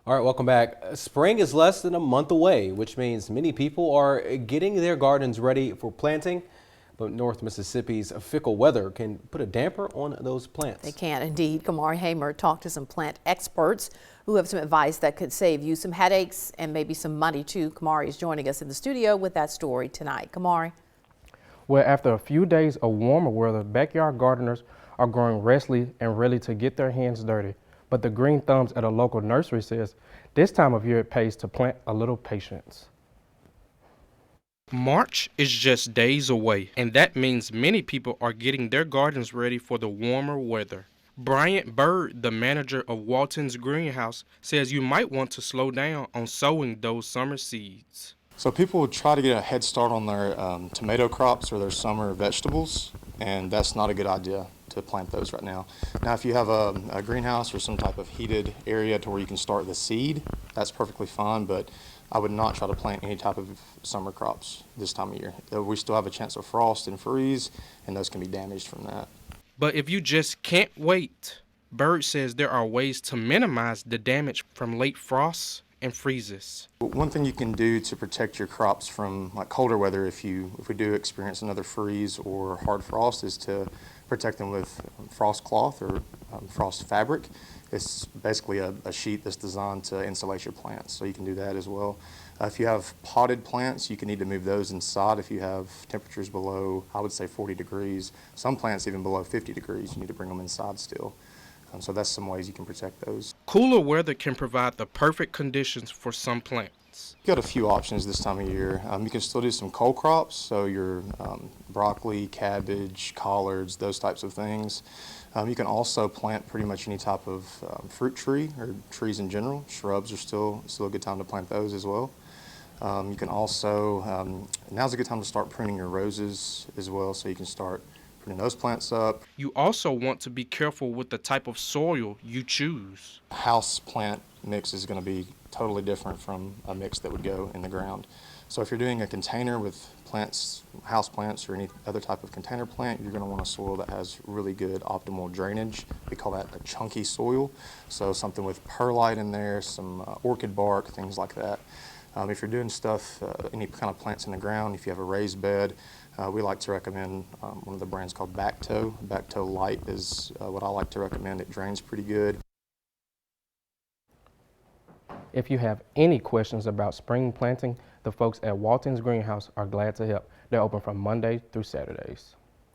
All right, welcome back. Spring is less than a month away, which means many people are getting their gardens ready for planting. But North Mississippi's fickle weather can put a damper on those They plants. can indeed. Kamari Hamer talked to some plant experts who have some advice that could save you some headaches and maybe some money too. Kamari is joining us in the studio with that story tonight. Kamari. Well, after a few days of warmer weather, backyard gardeners are growing restless and ready to get their hands dirty. But the green thumbs at a local nursery says this time of year it pays to plant a little patience. March is just days away, and that means many people are getting their gardens ready for the warmer weather. Bryant Bird, the manager of Waltons-Greenhouse, says you might want to slow down on sowing those summer seeds. So people would try to get a head start on their tomato crops or their summer vegetables, and that's not a good idea to plant those right now. Now, if you have a greenhouse or some type of heated area to where you can start the seed, that's perfectly fine, but I would not try to plant any type of summer crops this time of year. We still have a chance of frost and freeze, and those can be damaged from that. But if you just can't wait, Bird says there are ways to minimize the damage from late frosts and freezes. One thing you can do to protect your crops from like colder weather, if we do experience another freeze or hard frost, is to protect them with frost cloth or frost fabric. It's basically a sheet that's designed to insulate your plants, so you can do that as well. If you have potted plants, you can need to move those inside if you have temperatures below, I would say 40 degrees. Some plants even below 50 degrees, you need to bring them inside still. So that's some ways you can protect those. Cooler weather can provide the perfect conditions for some plants. You've got a few options this time of year. You can still do some cold crops, so your broccoli, cabbage, collards, those types of things. You can also plant pretty much any type of fruit tree or trees in general. Shrubs are still a good time to plant those as well. You can also, now's a good time to start pruning your roses as well, so you can start putting those plants up. You also want to be careful with the type of soil you choose. House plant mix is going to be totally different from a mix that would go in the ground. So if you're doing a container with plants, house plants or any other type of container plant, you're going to want a soil that has really good optimal drainage. We call that a chunky soil. So something with perlite in there, some orchid bark, things like that. If you're doing stuff, any kind of plants in the ground, if you have a raised bed, we like to recommend one of the brands called Bacto. Bacto Light is what I like to recommend. It drains pretty good. If you have any questions about spring planting, the folks at Walton's Greenhouse are glad to help. They're open from Monday through Saturdays.